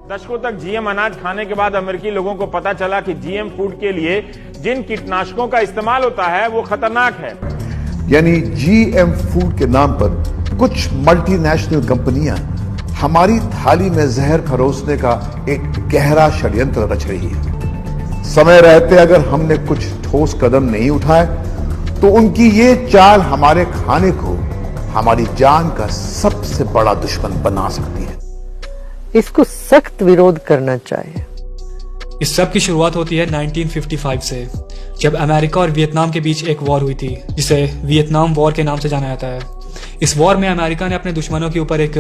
दशकों तक जीएम अनाज खाने के बाद अमेरिकी लोगों को पता चला कि जीएम फूड के लिए जिन कीटनाशकों का इस्तेमाल होता है वो खतरनाक है। यानी जीएम फूड के नाम पर कुछ मल्टीनेशनल कंपनियां हमारी थाली में जहर परोसने का एक गहरा षड्यंत्र रच रही है। समय रहते अगर हमने कुछ ठोस कदम नहीं उठाए तो उनकी ये चाल हमारे खाने को हमारी जान का सबसे बड़ा दुश्मन बना सकती है। इसको सख्त विरोध करना चाहिए। इस सब की शुरुआत होती है 1955 से, जब अमेरिका और वियतनाम के बीच एक वॉर हुई थी जिसे वियतनाम वॉर के नाम से जाना जाता है। इस वॉर में अमेरिका ने अपने दुश्मनों के ऊपर एक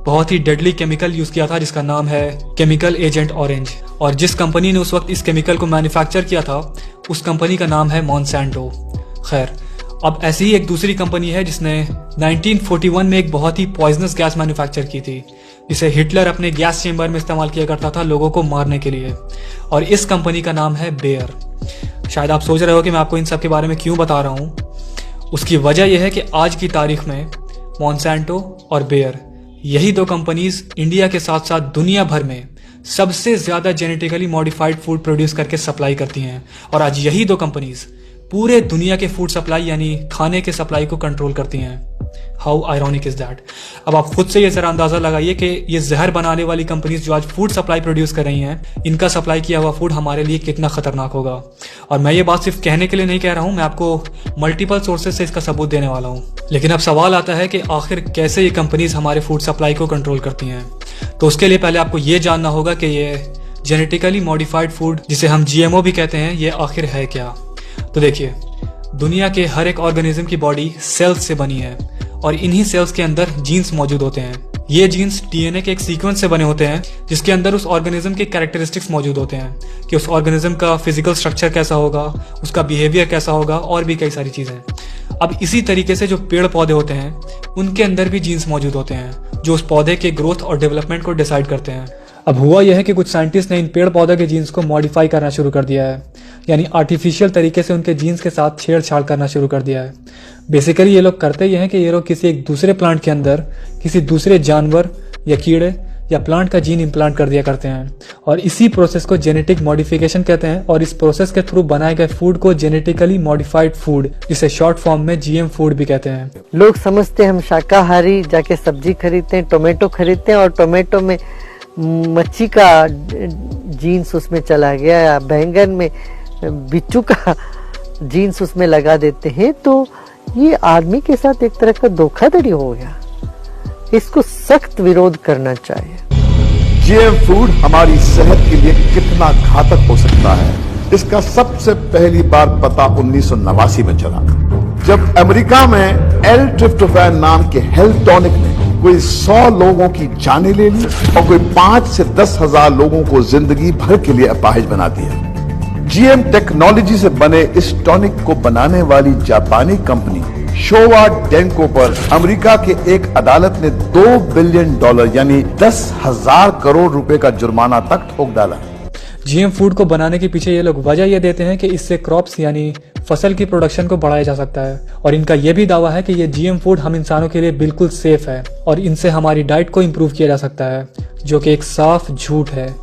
बहुत ही डेडली केमिकल यूज किया था जिसका नाम है केमिकल एजेंट ऑरेंज, और जिस कंपनी ने उस वक्त इस केमिकल को मैन्युफैक्चर किया था उस कंपनी का नाम है मॉन्सेंटो। खैर, अब ऐसी ही एक दूसरी कंपनी है जिसने 1941 में एक बहुत ही पॉइजनस गैस मैन्युफैक्चर की थी जिसे हिटलर अपने गैस चेंबर में इस्तेमाल किया करता था लोगों को मारने के लिए, और इस कंपनी का नाम है बेयर। शायद आप सोच रहे हो कि मैं आपको इन सब के बारे में क्यों बता रहा हूँ। उसकी वजह यह है कि आज की तारीख में मॉन्सेंटो और बेयर, यही दो कंपनीज इंडिया के साथ साथ दुनिया भर में सबसे ज्यादा जेनेटिकली मॉडिफाइड फूड प्रोड्यूस करके सप्लाई करती हैं, और आज यही दो कंपनीज पूरे दुनिया के फूड सप्लाई यानी खाने के सप्लाई को कंट्रोल करती हैं। How ironic is that. अब आप खुद से ये जरा अंदाजा लगाइए कि ये जहर बनाने वाली कंपनीज जो आज फूड सप्लाई प्रोड्यूस कर रही हैं, इनका सप्लाई किया हुआ फूड हमारे लिए कितना खतरनाक होगा। और मैं ये बात सिर्फ कहने के लिए नहीं कह रहा हूं, मैं आपको मल्टीपल सोर्सेज से इसका सबूत देने वाला हूं। लेकिन अब सवाल आता है कि आखिर कैसे ये कंपनीज हमारे फूड सप्लाई को कंट्रोल करती हैं। तो उसके लिए पहले आपको ये जानना होगा कि ये जेनेटिकली मॉडिफाइड फूड जिसे हम जीएमओ भी कहते हैं, ये आखिर है क्या। तो देखिए, दुनिया के हर एक ऑर्गेनिज्म की बॉडी सेल्स से बनी है और इन्हीं सेल्स के अंदर जीन्स मौजूद होते हैं। ये जीन्स डीएनए के एक सीक्वेंस से बने होते हैं जिसके अंदर उस ऑर्गेनिज्म के कैरेक्टरिस्टिक्स मौजूद होते हैं कि उस ऑर्गेनिज्म का फिजिकल स्ट्रक्चर कैसा होगा, उसका बिहेवियर कैसा होगा, और भी कई सारी चीजें। अब इसी तरीके से जो पेड़ पौधे होते हैं उनके अंदर भी जीन्स मौजूद होते हैं जो उस पौधे के ग्रोथ और डेवलपमेंट को डिसाइड करते हैं। अब हुआ यह है कि कुछ साइंटिस्ट ने इन पेड़ पौधों के जीन्स को मॉडिफाई करना शुरू कर दिया है, यानी आर्टिफिशियल तरीके से उनके जीन्स के साथ छेड़छाड़ करना शुरू कर दिया है। बेसिकली ये लोग करते यह है कि ये लोग किसी एक दूसरे प्लांट के अंदर किसी दूसरे जानवर या कीड़े या प्लांट का जीन इम्प्लांट कर दिया करते हैं, और इसी प्रोसेस को जेनेटिक मॉडिफिकेशन कहते हैं। और इस प्रोसेस के थ्रू बनाए गए फूड को जेनेटिकली मॉडिफाइड फूड, जिसे शॉर्ट फॉर्म में जीएम फूड भी कहते हैं। लोग समझते हैं हम शाकाहारी, जाके सब्जी खरीदते हैं, टोमेटो खरीदते हैं और टोमेटो में मच्छी का जीन्स उसमें चला गया या बैंगन में बिच्छू का जीन्स उसमें लगा देते हैं। तो ये आदमी के साथ एक तरह का धोखाधड़ी हो गया। इसको सख्त विरोध करना चाहिए। जीएम फूड हमारी सेहत के लिए कितना घातक हो सकता है, इसका सबसे पहली बार पता 1989 में चला, जब अमेरिका में एल ट्रिप्टोफैन नाम के हेल्थ टॉनिक ने कोई 100 लोगों की जानें ले ली और कोई 5 से 10 हजार लोगों को जिंदगी भर के लिए अपाहिज बना दिया। जीएम टेक्नोलॉजी से बने इस टॉनिक को बनाने वाली जापानी कंपनी शोवा डेंको पर अमेरिका के एक अदालत ने $2 बिलियन यानी 10,000 करोड़ रुपए का जुर्माना तक ठोक डाला। जीएम फूड को बनाने के पीछे ये लोग वजह ये देते हैं कि इससे क्रॉप्स यानी फसल की प्रोडक्शन को बढ़ाया जा सकता है, और इनका यह भी दावा है कि ये जीएम फूड हम इंसानों के लिए बिल्कुल सेफ है और इनसे हमारी डाइट को इम्प्रूव किया जा सकता है, जो कि एक साफ झूठ है।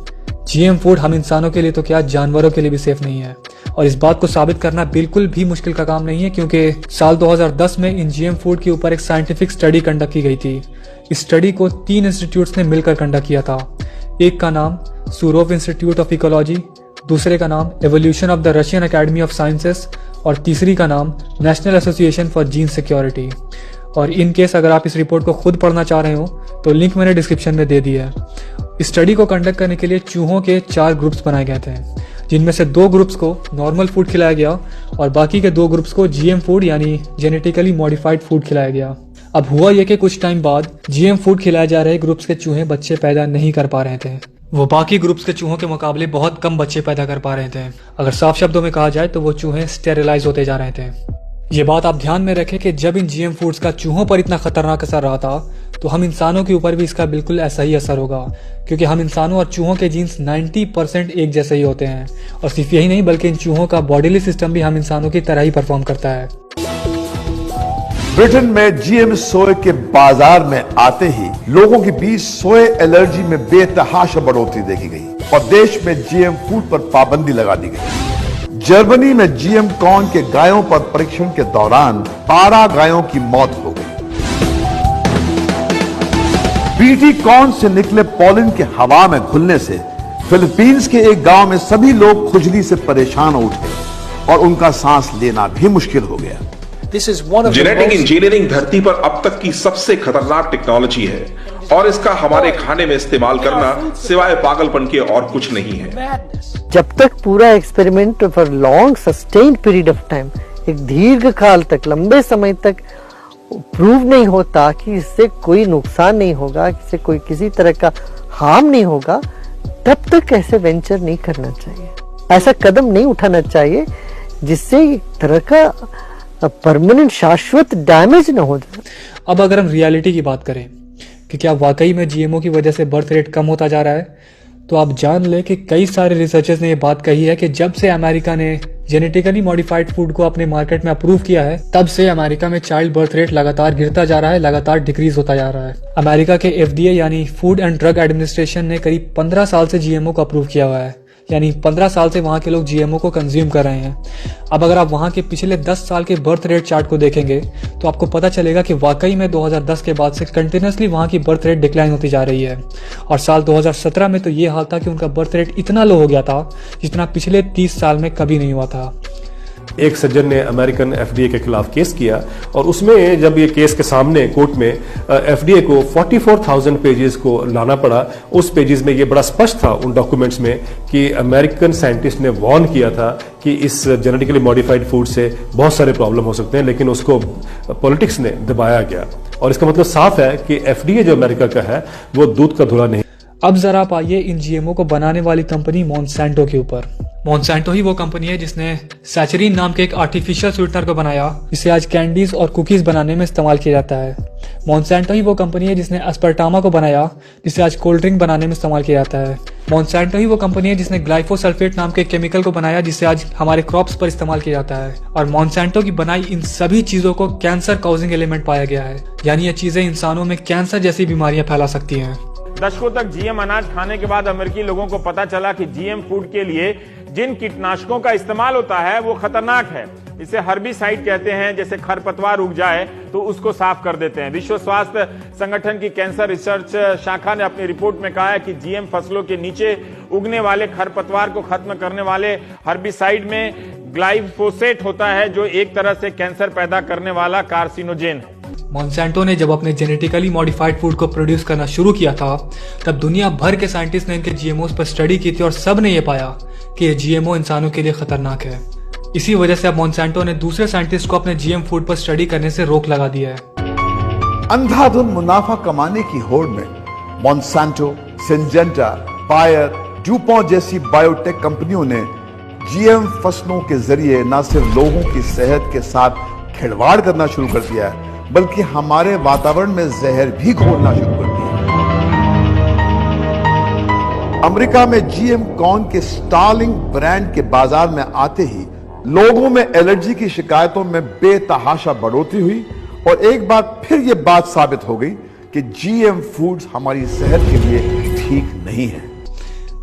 जीएम फूड हम इंसानों के लिए तो क्या, जानवरों के लिए भी सेफ नहीं है, और इस बात को साबित करना बिल्कुल भी मुश्किल का काम नहीं है, क्योंकि साल 2010 में इन जीएम फूड के ऊपर एक साइंटिफिक स्टडी कंडक्ट की गई थी। इस स्टडी को 3 इंस्टीट्यूट्स ने मिलकर कंडक्ट किया था। एक का नाम सुरोव इंस्टीट्यूट ऑफ इकोलॉजी, दूसरे का नाम evolution of the Russian academy of sciences, और तीसरी का नाम national association for gene security. और इन केस अगर आप इस रिपोर्ट को खुद पढ़ना चाह रहे हो तो लिंक मैंने डिस्क्रिप्शन में दे दिया है। इस स्टडी को कंडक्ट करने के लिए चूहों के 4 ग्रुप्स बनाए गए थे, जिनमें से 2 ग्रुप्स को नॉर्मल फूड खिलाया गया और बाकी के 2 ग्रुप्स को जीएम फूड यानी जेनेटिकली मॉडिफाइड फूड खिलाया गया। अब हुआ यह कि कुछ टाइम बाद जीएम फूड खिलाए जा रहे ग्रुप्स के चूहे बच्चे पैदा नहीं कर पा रहे थे। वो बाकी ग्रुप्स के चूहों के मुकाबले बहुत कम बच्चे पैदा कर पा रहे थे। अगर साफ शब्दों में कहा जाए तो वो चूहे स्टेरिलाइज होते जा रहे थे। ये बात आप ध्यान में रखें कि जब इन जीएम फूड्स का चूहों पर इतना खतरनाक असर रहा था तो हम इंसानों के ऊपर भी इसका बिल्कुल ऐसा ही असर होगा, क्योंकि हम इंसानों और चूहों के जीन्स 90% एक जैसे ही होते हैं। और सिर्फ यही नहीं बल्कि इन चूहों का बॉडीली सिस्टम भी हम इंसानों की तरह ही परफॉर्म करता है। ब्रिटेन में जीएम सोए के बाजार में आते ही लोगों के बीच सोए एलर्जी में बेतहाशा बढ़ोतरी देखी गई और देश में जीएम फूड पर पाबंदी लगा दी गई। जर्मनी में जीएम कॉर्न के गायों पर परीक्षण के दौरान 12 गायों की मौत हो गई। बीटी कॉर्न से निकले पॉलन के हवा में घुलने से फिलीपींस के एक गांव में सभी लोग खुजली से परेशान हो उठे और उनका सांस लेना भी मुश्किल हो गया। जेनेटिक इंजीनियरिंग धरती पर अब तक की सबसे खतरनाक टेक्नोलॉजी है और इसका हमारे खाने में इस्तेमाल करना सिवाय पागलपन के और कुछ नहीं है। जब तक पूरा experiment for long sustained period of time, एक दीर्घ काल तक, लंबे समय तक प्रूव नहीं होता कि इससे कोई नुकसान नहीं होगा, इससे कोई किसी तरह का हार्म नहीं होगा, तब तक ऐसे वेंचर नहीं करना चाहिए। ऐसा कदम नहीं उठाना चाहिए जिससे एक तरह का परमानेंट शाश्वत डैमेज ना हो जाए। अब अगर हम रियलिटी की बात करें कि क्या वाकई में जीएमओ की वजह से बर्थ रेट कम होता जा रहा है, तो आप जान लें कि कई सारे रिसर्चर्स ने यह बात कही है कि जब से अमेरिका ने जेनेटिकली मॉडिफाइड फूड को अपने मार्केट में अप्रूव किया है, तब से अमेरिका में चाइल्ड बर्थ रेट लगातार गिरता जा रहा है, लगातार डिक्रीज होता जा रहा है। अमेरिका के FDA यानी फूड एंड ड्रग एडमिनिस्ट्रेशन ने करीब 15 साल से जीएमओ को अप्रूव किया हुआ है, यानी 15 साल से वहां के लोग जीएमओ को कंज्यूम कर रहे हैं। अब अगर आप वहां के पिछले 10 साल के बर्थ रेट चार्ट को देखेंगे तो आपको पता चलेगा कि वाकई में 2010 के बाद से कंटिन्यूसली वहां की बर्थ रेट डिक्लाइन होती जा रही है और साल 2017 में तो ये हाल था कि उनका बर्थ रेट इतना लो हो गया था जितना पिछले 30 साल में कभी नहीं हुआ था। एक सज्जन ने अमेरिकन FDA के खिलाफ केस किया और उसमें जब ये केस के सामने कोर्ट में FDA को 44,000 पेजेस को लाना पड़ा। उस पेजेस में ये बड़ा स्पष्ट था उन डॉक्यूमेंट्स में कि अमेरिकन साइंटिस्ट ने वार्न किया था कि इस जेनेटिकली मॉडिफाइड फूड से बहुत सारे प्रॉब्लम हो सकते हैं, लेकिन उसको पॉलिटिक्स ने दबाया गया। और इसका मतलब साफ है कि FDA जो अमेरिका का है वो दूध का धुला नहीं। अब जरा आप आइए इन जीएमओ को बनाने वाली कंपनी मॉन्सेंटो के ऊपर। मॉन्सेंटो ही वो कंपनी है जिसने सैचरीन नाम के एक आर्टिफिशियल स्वीटनर को बनाया जिसे आज कैंडीज और कुकीज बनाने में इस्तेमाल किया जाता है। मॉन्सेंटो ही वो कंपनी है जिसने एस्पर्टामा को बनाया जिसे आज कोल्ड ड्रिंक बनाने में इस्तेमाल किया जाता है। मॉन्सेंटो ही वो कंपनी है जिसने ग्लाइफोसल्फेट नाम के केमिकल को बनाया जिसे आज हमारे क्रॉप्स पर इस्तेमाल किया जाता है। और मॉन्सेंटो की बनाई इन सभी चीजों को कैंसर कॉजिंग एलिमेंट पाया गया है, यानी ये चीजें इंसानों में कैंसर जैसी बीमारियां फैला सकती हैं। दशकों तक जीएम अनाज खाने के बाद अमेरिकी लोगों को पता चला कि जीएम फूड के लिए जिन कीटनाशकों का इस्तेमाल होता है वो खतरनाक है। इसे हर्बिसाइड कहते हैं। जैसे खरपतवार उग जाए तो उसको साफ कर देते हैं। विश्व स्वास्थ्य संगठन की कैंसर रिसर्च शाखा ने अपनी रिपोर्ट में कहा है कि जीएम फसलों के नीचे उगने वाले खरपतवार को खत्म करने वाले हर्बिसाइड में ग्लाइफोसेट होता है, जो एक तरह से कैंसर पैदा करने वाला कार्सिनोजेन है। मॉन्सेंटो ने जब अपने जेनेटिकली मॉडिफाइड फूड को प्रोड्यूस करना शुरू किया था तब दुनिया भर के साइंटिस्ट ने इनके जीएमओ पर स्टडी की थी और सब ने यह पाया कि ये जीएमओ इंसानों के लिए खतरनाक है। इसी वजह से अब मॉन्सेंटो ने दूसरे साइंटिस्ट को अपने जीएम फूड पर स्टडी करने से रोक लगा दिया है। अंधाधुंध मुनाफा कमाने की होड़ में मॉन्सेंटो, सिंजेंटा, बायर, ड्यूपॉन्ट जैसी बायोटेक कंपनियों ने जीएम फसलों के जरिए न सिर्फ लोगों की सेहत के साथ खिलवाड़ करना शुरू कर दिया है बल्कि हमारे वातावरण में जहर भी घोलना शुरू कर दिया। अमेरिका में जीएम कॉर्न के स्टार्लिंग ब्रांड के बाजार में आते ही लोगों में एलर्जी की शिकायतों में बेतहाशा बढ़ोतरी हुई और एक बार फिर यह बात साबित हो गई कि जीएम फूड्स हमारी सेहत के लिए ठीक नहीं है।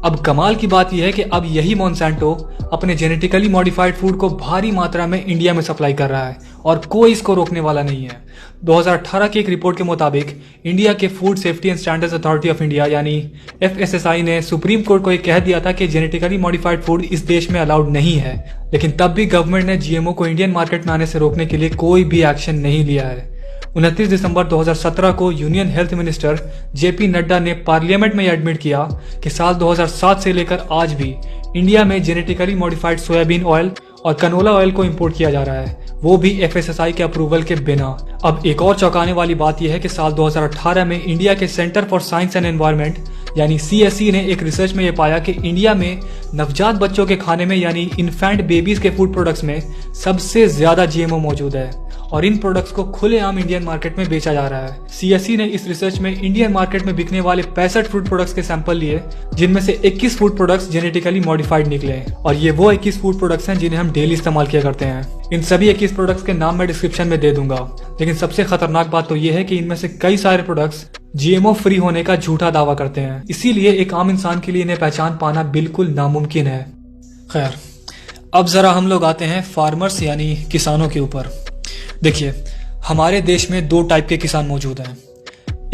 अब कमाल की बात यह है कि अब यही मॉन्सेंटो अपने जेनेटिकली मॉडिफाइड फूड को भारी मात्रा में इंडिया में सप्लाई कर रहा है और कोई इसको रोकने वाला नहीं है। 2018 की एक रिपोर्ट के मुताबिक इंडिया के food safety and standards authority of India यानी FSSAI ने सुप्रीम कोर्ट को यह कह दिया था कि जेनेटिकली मॉडिफाइड फूड इस देश में अलाउड नहीं है, लेकिन तब भी गवर्नमेंट ने जीएमओ को इंडियन मार्केट में आने से रोकने के लिए कोई भी एक्शन नहीं लिया है। 29 दिसंबर 2017 को union health minister JP Nadda ने पार्लियामेंट में एडमिट किया कि साल 2007 से लेकर आज भी इंडिया में जेनेटिकली मॉडिफाइड सोयाबीन ऑयल और कनोला ऑयल को इंपोर्ट किया जा रहा है, वो भी FSSAI के अप्रूवल के बिना। अब एक और चौंकाने वाली बात यह है कि साल 2018 में इंडिया के centre for science and environment यानी CSE ने एक रिसर्च में यह पाया कि इंडिया में नवजात बच्चों के खाने में यानी इन्फेंट बेबीज के फूड प्रोडक्ट्स में सबसे ज्यादा GMO मौजूद है और इन प्रोडक्ट्स को खुलेआम इंडियन मार्केट में बेचा जा रहा है। CSE ने इस रिसर्च में इंडियन मार्केट में बिकने वाले 65 फूड प्रोडक्ट्स के सैंपल लिए, जिनमें से 21 फूड प्रोडक्ट्स जेनेटिकली मॉडिफाइड निकले और ये वो 21 फूड प्रोडक्ट्स हैं जिन्हें हम डेली इस्तेमाल किया करते हैं। इन सभी 21 प्रोडक्ट्स के नाम मैं डिस्क्रिप्शन में दे दूंगा, लेकिन सबसे खतरनाक बात तो ये है कि इनमें से कई सारे प्रोडक्ट्स GMO फ्री होने का झूठा दावा करते हैं। इसीलिए एक आम इंसान के लिए इन्हें पहचान पाना बिल्कुल नामुमकिन है। खैर, अब जरा हम लोग आते हैं फार्मर्स यानी किसानों के ऊपर। देखिए, हमारे देश में 2 टाइप के किसान मौजूद हैं।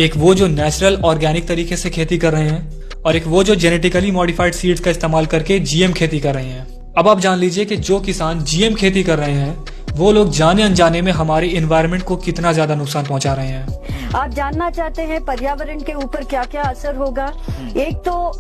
एक वो जो नेचुरल ऑर्गेनिक तरीके से खेती कर रहे हैं और एक वो जो जेनेटिकली मॉडिफाइड सीड्स का इस्तेमाल करके GM खेती कर रहे हैं। अब आप जान लीजिए कि जो किसान GM खेती कर रहे हैं वो लोग जाने अनजाने में हमारे एनवायरनमेंट को कितना ज्यादा नुकसान पहुंचा रहे हैं। आप जानना चाहते हैं पर्यावरण के ऊपर क्या क्या असर होगा। एक तो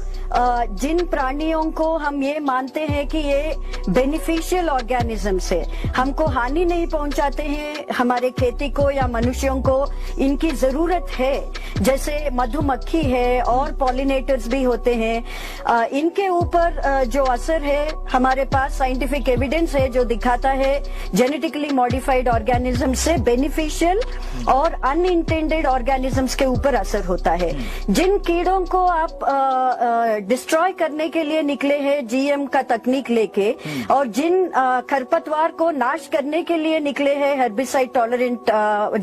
जिन प्राणियों को हम ये मानते हैं कि ये बेनिफिशियल ऑर्गेनिज्म से हमको हानि नहीं पहुंचाते हैं, हमारे खेती को या मनुष्यों को इनकी जरूरत है, जैसे मधुमक्खी है और पॉलिनेटर्स भी होते हैं, इनके ऊपर जो असर है हमारे पास साइंटिफिक एविडेंस है जो दिखाता है जेनेटिकली मॉडिफाइड ऑर्गेनिज्म से बेनिफिशियल और अनइंटेंडेड ऑर्गेनिजम्स के ऊपर असर होता है। जिन कीड़ों को आप डिस्ट्रॉय करने के लिए निकले हैं GM का तकनीक लेके और जिन खरपतवार को नाश करने के लिए निकले हैं हेर्बिसाइड टॉलरेंट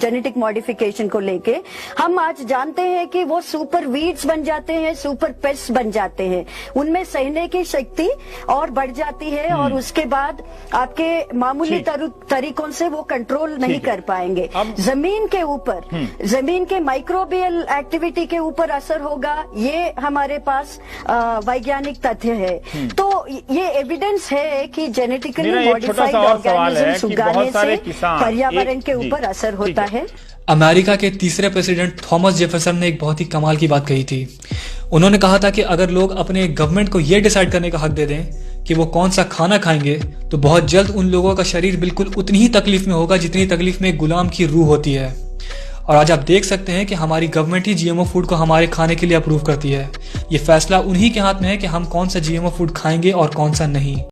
जेनेटिक मॉडिफिकेशन को लेके, हम आज जानते हैं कि वो सुपर वीड्स बन जाते हैं, सुपर पेस्ट बन जाते हैं, उनमें सहने की शक्ति और बढ़ जाती है और उसके बाद आपके मामूली तरीकों से वो कंट्रोल नहीं कर पाएंगे। जमीन के ऊपर, जमीन के माइक्रोबियल एक्टिविटी के ऊपर असर होगा, ये हमारे पास वैज्ञानिक तथ्य है। तो ये एविडेंस है कि जेनेटिकली मॉडिफाइड ऑर्गेनिजम्स उगाने से पर्यावरण के ऊपर असर होता है। अमेरिका के तीसरे प्रेसिडेंट थॉमस जेफरसन ने एक बहुत ही कमाल की बात कही थी। उन्होंने कहा था कि अगर लोग अपने गवर्नमेंट को यह डिसाइड करने का हक दे दें कि वो कौन सा खाना खाएंगे, तो बहुत जल्द उन लोगों का शरीर बिल्कुल उतनी ही तकलीफ में होगा जितनी तकलीफ में गुलाम की रूह होती है। और आज आप देख सकते हैं कि हमारी गवर्नमेंट ही GMO फूड को हमारे खाने के लिए अप्रूव करती है। ये फैसला उन्हीं के हाथ में है कि हम कौन सा GMO फूड खाएंगे और कौन सा नहीं।